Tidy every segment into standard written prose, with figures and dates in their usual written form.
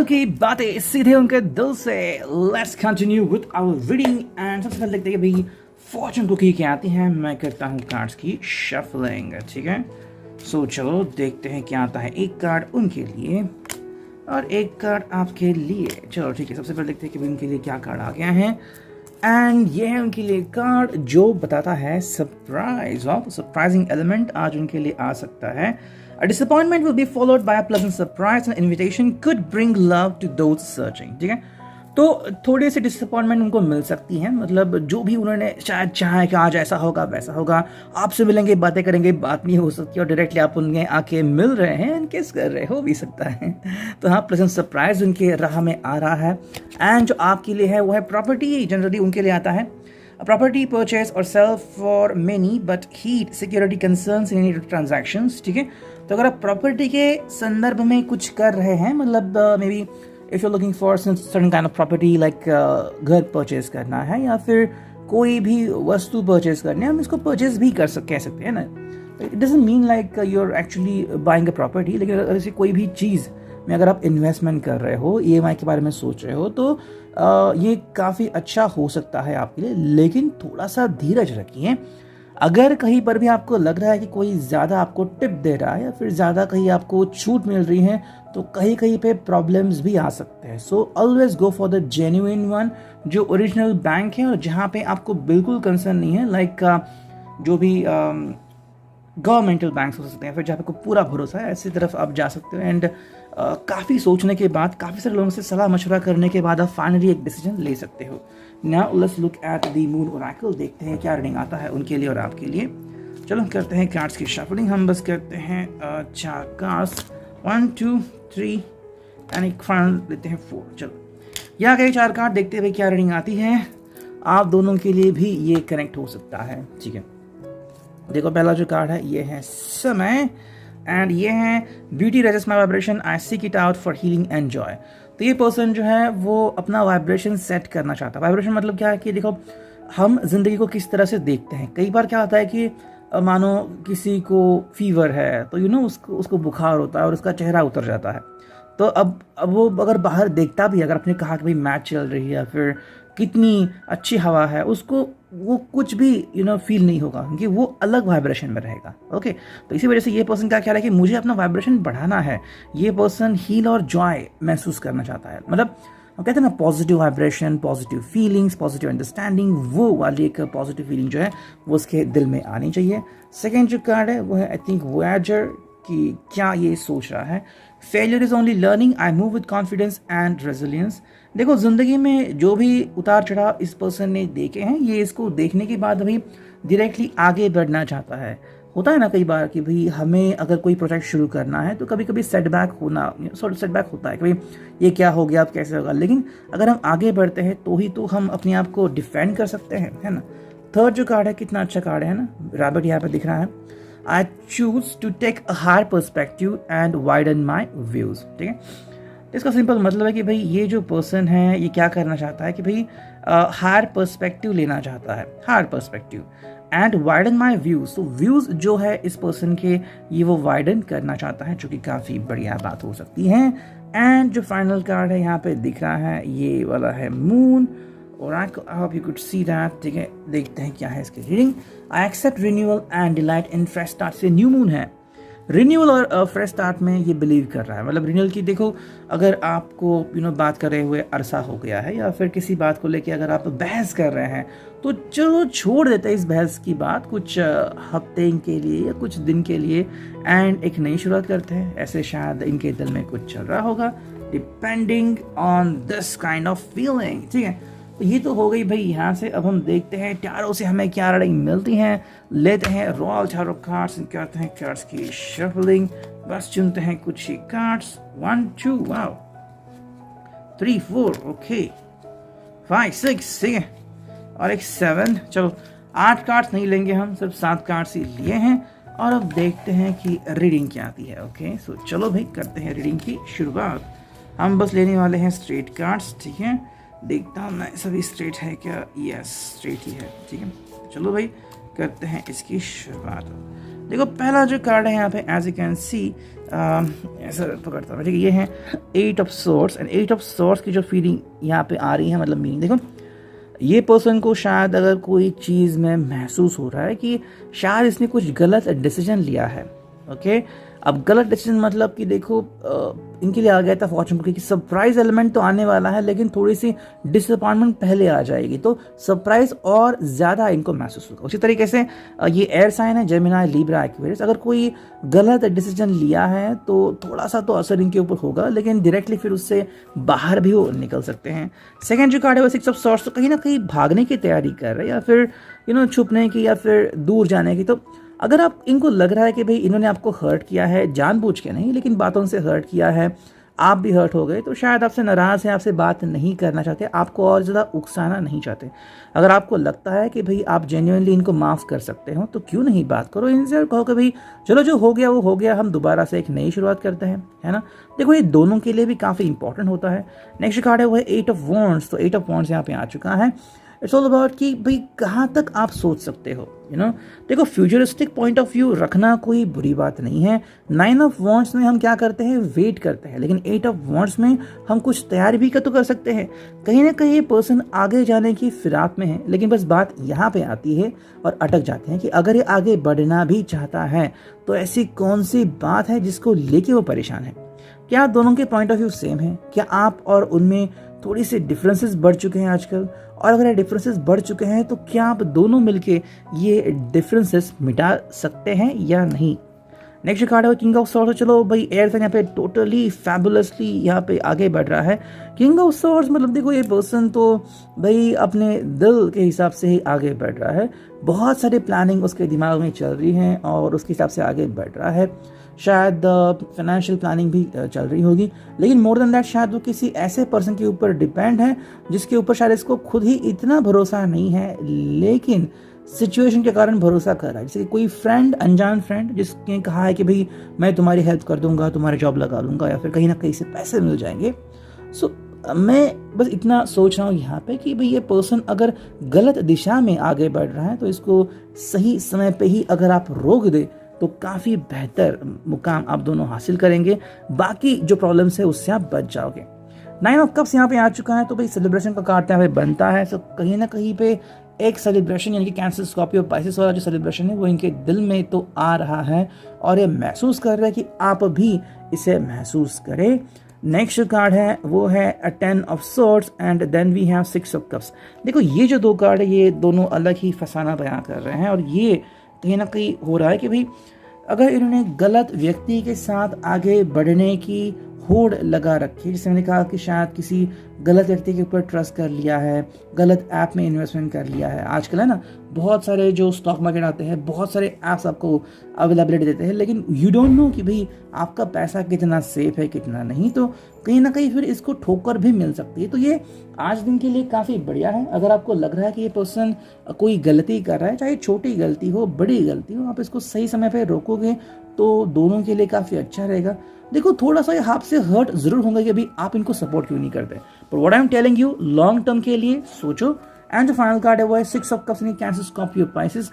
की बातें सीधे उनके दिल से। Let's continue with our reading and सबसे पहले देखते हैं कि भाई फॉर्चून कुकी क्या आती है। मैं करता हूँ कार्ड्स की शफलिंग, ठीक है। सो चलो देखते हैं क्या आता है। एक कार्ड उनके लिए और एक कार्ड आपके लिए। चलो ठीक है, सबसे पहले देखते हैं कि भाई उनके लिए क्या कार्ड आ गया है। एंड ये है उनके लिए कार्ड जो बताता है सरप्राइज। वाओ, सरप्राइजिंग एलिमेंट आज उनके लिए आ सकता है। A disappointment will be followed by a pleasant surprise and invitation could bring love to those searching। ठीक है, तो थोड़ी सी डिसअपॉइंटमेंट उनको मिल सकती है। मतलब जो भी उन्होंने शायद चाहा कि आज ऐसा होगा वैसा होगा, आपसे मिलेंगे बातें करेंगे, बात नहीं हो सकती और डायरेक्टली आप उनके आके मिल रहे हैं एंड किस कर रहे हो भी सकता है। तो हाँ, प्लेजेंट सरप्राइज उनके राह में आ रहा है। एंड जो आपके लिए है वो है प्रॉपर्टी। जनरली उनके लिए आता है प्रॉपर्टी परचेज और sale for many but heat security concerns in any transactions. ठीक है, तो अगर आप प्रॉपर्टी के संदर्भ में कुछ कर रहे हैं, मतलब may be if you looking for certain kind of property like घर परचेज करना है या फिर कोई भी वस्तु परचेज करनी है, हम इसको परचेज भी कह सकते हैं ना। It doesn't mean like you are actually buying a property. लेकिन अगर ऐसी कोई भी चीज़ में अगर आप इन्वेस्टमेंट कर रहे हो, EMI के बारे में सोच रहे हो, तो ये काफ़ी अच्छा हो सकता है आपके लिए। लेकिन थोड़ा सा धीरज रखिए। अगर कहीं पर भी आपको लग रहा है कि कोई ज़्यादा आपको टिप दे रहा है या फिर ज़्यादा कहीं आपको छूट मिल रही है, तो कहीं कहीं पे प्रॉब्लम्स भी आ सकते हैं। So always go for the genuine one, जो ओरिजिनल बैंक है और जहाँ पे आपको बिल्कुल कंसर्न नहीं है। लाइक जो भी गवर्नमेंटल बैंक्स हो सकते हैं, फिर जहाँ पे को पूरा भरोसा है, ऐसी तरफ आप जा सकते हो। एंड काफ़ी सोचने के बाद, काफ़ी सारे लोगों से सलाह मशवरा करने के बाद आप फाइनली एक डिसीजन ले सकते हो। Now let's look at the moon Oracle. देखते हैं क्या रीडिंग आता है उनके लिए और आपके लिए। चलो करते हैं कार्ड्स की शफलिंग। हम बस करते हैं 4 कार्ड्स, 1 2 3 एंड एक फाइनल लेते हैं 4। चलो यहाँ गए 4 कार्ड, देखते हैं भाई क्या रीडिंग आती है। आप दोनों के लिए भी ये कनेक्ट हो सकता है, ठीक है। देखो पहला जो कार्ड है ये है समय एंड ये है beauty resist my vibration, I seek it out for healing and Joy. तो ये पर्सन जो है वो अपना वाइब्रेशन सेट करना चाहता है। वाइब्रेशन मतलब क्या है कि देखो हम जिंदगी को किस तरह से देखते हैं। कई बार क्या होता है कि मानो किसी को फीवर है तो उसको बुखार होता है और उसका चेहरा उतर जाता है। तो अब वो अगर बाहर देखता भी, अगर आपने कहा कि भाई मैच चल रही है या फिर कितनी अच्छी हवा है, उसको वो कुछ भी फील नहीं होगा क्योंकि वो अलग वाइब्रेशन में रहेगा। ओके, तो इसी वजह से ये पर्सन का ख्याल है कि मुझे अपना वाइब्रेशन बढ़ाना है। ये पर्सन हील और जॉय महसूस करना चाहता है। मतलब हम कहते हैं ना positive vibration, positive feelings, positive understanding, वो वाली एक पॉजिटिव फीलिंग जो है वो उसके दिल में आनी चाहिए। सेकेंड जो कार्ड है वो है आई थिंक वॉयेजर, कि क्या ये सोच रहा है। Failure is only learning, I move with confidence and resilience. देखो जिंदगी में जो भी उतार चढ़ाव इस पर्सन ने देखे हैं, ये इसको देखने के बाद अभी डायरेक्टली आगे बढ़ना चाहता है। होता है ना कई बार कि भाई हमें अगर कोई प्रोजेक्ट शुरू करना है तो कभी कभी सेटबैक होता है कि भाई ये क्या हो गया, अब कैसे होगा। लेकिन अगर हम आगे बढ़ते हैं तो ही तो हम अपने आप को डिफेंड कर सकते हैं, है ना। थर्ड जो कार्ड है, कितना अच्छा कार्ड है ना, रैबिट यहाँ पे दिख रहा है। I choose to take a higher perspective and widen my views. ठीक है, इसका सिंपल मतलब है कि भाई ये जो पर्सन है ये क्या करना चाहता है कि भाई हायर पर्सपेक्टिव लेना चाहता है, higher perspective and widen my views. तो व्यूज जो है इस पर्सन के, ये वो वाइडन करना चाहता है, जो कि काफ़ी बढ़िया बात हो सकती है। एंड जो फाइनल कार्ड है यहाँ पे दिख रहा है, ये वाला है मून और I hope you could see that. ठीक है, देखते हैं क्या है इसकी reading. I accept renewal and delight in fresh start. से न्यू मून है, रिन्यूअल और फ्रेश स्टार्ट में ये बिलीव कर रहा है। मतलब रिन्यूअल की देखो, अगर आपको बात कर रहे हुए अरसा हो गया है या फिर किसी बात को लेके अगर आप बहस कर रहे हैं, तो चलो छोड़ देते हैं इस बहस की बात कुछ हफ्ते के लिए या कुछ दिन के लिए एंड एक नई शुरुआत करते हैं। ऐसे शायद इनके दिल में कुछ चल रहा होगा, depending on this kind of feeling. ठीक है, तो ये तो हो गई भाई यहाँ से। अब हम देखते हैं टैरो से हमें क्या रीडिंग मिलती हैं। लेते हैं रॉयल टैरो कार्ड्स, करते हैं कार्ड्स की शफलिंग। बस चुनते हैं कुछ ही कार्ड्स, 1 2 वाओ 3 4 ओके 5 6 ठीक है, और एक 7। चलो 8 कार्ड्स नहीं लेंगे हम, सिर्फ 7 कार्ड्स ही लिए हैं। और अब देखते हैं कि रीडिंग क्या आती है। ओके, सो चलो भाई करते हैं रीडिंग की शुरुआत। हम बस लेने वाले हैं स्ट्रेट कार्ड्स, ठीक है। देखता हूँ मैं सभी स्ट्रेट है क्या, यस स्ट्रेट ही है, ठीक है। चलो भाई करते हैं इसकी शुरुआत। देखो पहला जो कार्ड है यहाँ पे एज यू कैन सी, ऐसा पकड़ता हूँ, ठीक है, ये है 8 of swords. And 8 of swords की जो फीलिंग यहाँ पे आ रही है, मतलब मीनिंग देखो, ये पर्सन को शायद अगर कोई चीज़ में महसूस हो रहा है कि शायद इसने कुछ गलत डिसीजन लिया है। ओके, अब गलत डिसीजन मतलब कि देखो इनके लिए आ गया था फॉर्चून कुकी कि सरप्राइज एलिमेंट तो आने वाला है, लेकिन थोड़ी सी डिसअपॉइंटमेंट पहले आ जाएगी, तो सरप्राइज और ज़्यादा इनको महसूस होगा। उसी तरीके से ये एयर साइन है, जेमिनी, लिब्रा, एक्वेरियस, अगर कोई गलत डिसीजन लिया है तो थोड़ा सा तो असर इनके ऊपर होगा, लेकिन डायरेक्टली फिर उससे बाहर भी वो निकल सकते हैं। सेकेंड जो कार्ड है वो 6 ऑफ सॉर्ड्स, तो कहीं ना कहीं भागने की तैयारी कर रहे हैं, या फिर छुपने की, या फिर दूर जाने की। तो अगर आप इनको लग रहा है कि भाई इन्होंने आपको हर्ट किया है, जानबूझ के नहीं लेकिन बातों से हर्ट किया है, आप भी हर्ट हो गए, तो शायद आपसे नाराज़ हैं, आपसे बात नहीं करना चाहते, आपको और ज़्यादा उकसाना नहीं चाहते। अगर आपको लगता है कि भाई आप जेन्युइनली इनको माफ़ कर सकते हो, तो क्यों नहीं बात करो इनसे और कहो कि भाई चलो जो हो गया वो हो गया, हम दोबारा से एक नई शुरुआत करते हैं, है ना। देखो ये दोनों के लिए भी काफ़ी इंपॉर्टेंट होता है। नेक्स्ट कार्ड है वो है 8 ऑफ वॉन्ड्स, तो 8 ऑफ वॉन्ड्स यहाँ पे आ चुका है। इट्स ऑल अबाउट कि भाई कहाँ तक आप सोच सकते हो, देखो फ्यूचरिस्टिक पॉइंट ऑफ व्यू रखना कोई बुरी बात नहीं है। 9 ऑफ वॉन्ड्स में हम क्या करते हैं, वेट करते हैं, लेकिन 8 ऑफ वॉन्ड्स में हम कुछ तैयारी भी तो कर सकते हैं। कहीं ना कहीं ये पर्सन आगे जाने की फिराक में है, लेकिन बस बात यहाँ पे आती है और अटक जाते हैं कि अगर ये आगे बढ़ना भी चाहता है तो ऐसी कौन सी बात है जिसको लेके वो परेशान है। क्या दोनों के पॉइंट ऑफ व्यू सेम है? क्या आप और उनमें थोड़ी सी डिफरेंसेस बढ़ चुके हैं आजकल? और अगर ये डिफरेंसेस बढ़ चुके हैं तो क्या आप दोनों मिलके ये डिफरेंसेस मिटा सकते हैं या नहीं? नेक्स्ट कार्ड है किंग ऑफ सॉर्ड्स। चलो भाई एयर साइन यहाँ पे टोटली फैबुलसली यहाँ पे आगे बढ़ रहा है। किंग ऑफ सॉर्ड्स मतलब देखो ये पर्सन तो भाई अपने दिल के हिसाब से ही आगे बढ़ रहा है, बहुत सारी प्लानिंग उसके दिमाग में चल रही है और उसके हिसाब से आगे बढ़ रहा है। शायद फाइनेंशियल प्लानिंग भी चल रही होगी, लेकिन मोर देन दैट शायद वो किसी ऐसे पर्सन के ऊपर डिपेंड है जिसके ऊपर शायद इसको खुद ही इतना भरोसा नहीं है, लेकिन सिचुएशन के कारण भरोसा कर रहा है। जैसे कि कोई फ्रेंड, अनजान फ्रेंड जिसने कहा है कि भाई मैं तुम्हारी हेल्प कर दूंगा, तुम्हारी जॉब लगा लूंगा, या फिर कहीं ना कहीं से पैसे मिल जाएंगे। सो मैं बस इतना सोच रहा हूँ यहाँ पे कि भाई ये पर्सन अगर गलत दिशा में आगे बढ़ रहा है तो इसको सही समय पे ही अगर आप रोक दे तो काफ़ी बेहतर मुकाम आप दोनों हासिल करेंगे, बाकी जो प्रॉब्लम्स है उससे आप बच जाओगे। 9 ऑफ कप्स यहाँ पे आ चुका है, तो भाई सेलिब्रेशन का कार्ड यहाँ पे बनता है। तो कहीं ना कहीं पे एक सेलिब्रेशन यानी कि कैंसर, स्कॉर्पियो, पाइसेस वाला जो सेलिब्रेशन है वो इनके दिल में तो आ रहा है और ये महसूस कर रहे हैं कि आप भी इसे महसूस करें। नेक्स्ट कार्ड है वो है 10 of swords and then we have 6 of cups. देखो ये जो दो कार्ड है ये दोनों अलग ही फसाना बयां कर रहे हैं, और ये कहीं ना कहीं हो रहा है कि भाई अगर इन्होंने गलत व्यक्ति के साथ आगे बढ़ने की होड़ लगा रखी, जैसे मैंने कहा कि शायद किसी गलत व्यक्ति के ऊपर ट्रस्ट कर लिया है, गलत ऐप में इन्वेस्टमेंट कर लिया है। आजकल है ना बहुत सारे जो स्टॉक मार्केट आते हैं, बहुत सारे ऐप्स आपको अवेलेबिलिटी देते हैं, लेकिन यू डोंट नो कि भाई आपका पैसा कितना सेफ है कितना नहीं, तो कहीं ना कहीं फिर इसको ठोकर भी मिल सकती है। तो ये आज दिन के लिए काफ़ी बढ़िया है। अगर आपको लग रहा है कि ये पर्सन कोई गलती कर रहा है, चाहे छोटी गलती हो बड़ी गलती हो, आप इसको सही समय पर रोकोगे तो दोनों के लिए काफ़ी अच्छा रहेगा। देखो थोड़ा सा आपसे हर्ट जरूर होगा कि अभी आप इनको सपोर्ट क्यों नहीं करते, पर what I am telling you long term के लिए सोचो। एंड जो फाइनल कार्ड है वो है 6 of cups, cancer, Scorpio, Pisces.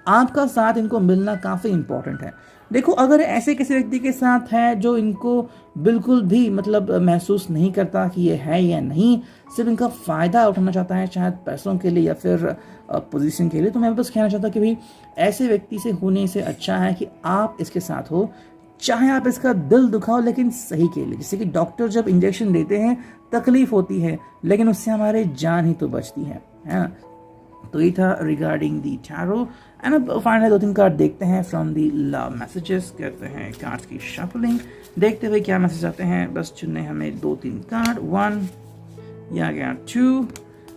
आपका साथ इनको मिलना काफ़ी इंपॉर्टेंट है। देखो अगर ऐसे किसी व्यक्ति के साथ है जो इनको बिल्कुल भी मतलब महसूस नहीं करता कि ये है या नहीं, सिर्फ इनका फ़ायदा उठाना चाहता है, शायद पैसों के लिए या फिर पोजीशन के लिए, तो मैं बस कहना चाहता कि भाई ऐसे व्यक्ति से होने से अच्छा है कि आप इसके साथ हो, चाहे आप इसका दिल दुखाओ लेकिन सही के लिए। जैसे कि डॉक्टर जब इंजेक्शन देते हैं तकलीफ होती है, लेकिन उससे हमारे जान ही तो बचती है ना। तो ये था रिगार्डिंग दी टैरो। एंड अब फाइनली 2-3 कार्ड देखते हैं फ्रॉम दी लव मैसेजेस। करते हैं कार्ड्स की शफलिंग, देखते हुए क्या मैसेज आते हैं। बस चुनने हमें 2-3 कार्ड, 1 या गया 2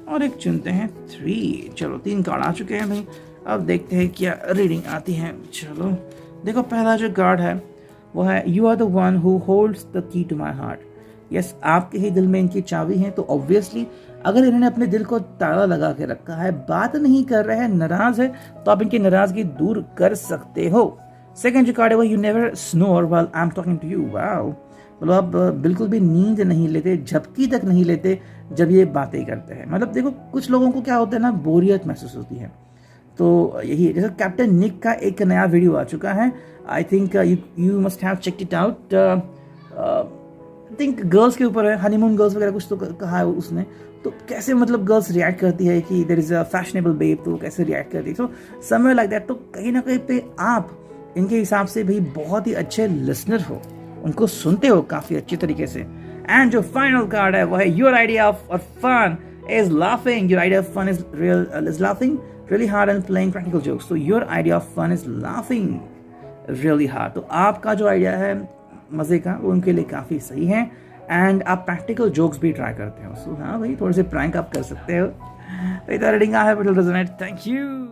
और एक चुनते हैं 3। चलो 3 कार्ड आ चुके हैं भाई, अब देखते हैं क्या रीडिंग आती है। चलो देखो पहला जो कार्ड है वो है you are the one who holds the key to my heart. Yes, आपके ही दिल में इनकी चाबी है, तो ऑब्वियसली अगर इन्होंने अपने दिल को ताला लगा के रखा है, बात नहीं कर रहे हैं, नाराज है, तो आप इनकी नाराजगी दूर कर सकते हो। सेकंड जो कार्ड है वो you never snore while I am talking to you. Wow, मतलब आप बिल्कुल भी नींद नहीं लेते, झपकी तक नहीं लेते जब ये बातें करते हैं। मतलब देखो कुछ लोगों को क्या होता है ना, बोरियत महसूस होती है, तो यही है। जैसे कैप्टन निक का एक नया वीडियो आ चुका है, I think you must have checked it out. I think girls के ऊपर है, हनीमून गर्ल्स वगैरह कुछ तो कहा है उसने। तो कैसे मतलब गर्ल्स रिएक्ट करती है कि there is a fashionable babe, तो कैसे रिएक्ट करती है, सो समवेयर लाइक दैट। तो कहीं ना कहीं पे आप इनके हिसाब से भी बहुत ही अच्छे लिसनर हो, उनको सुनते हो काफ़ी अच्छे तरीके से। एंड जो फाइनल कार्ड है वो है your idea of fun is laughing. Your idea of fun is laughing really hard and playing practical jokes. So your idea of fun is laughing really hard. तो आपका जो आइडिया है मज़े का वो उनके लिए काफ़ी सही है। एंड आप प्रैक्टिकल जोक्स भी ट्राई करते हो। सो हाँ भाई, थोड़े से प्रैंक आप कर सकते हो। Thank you.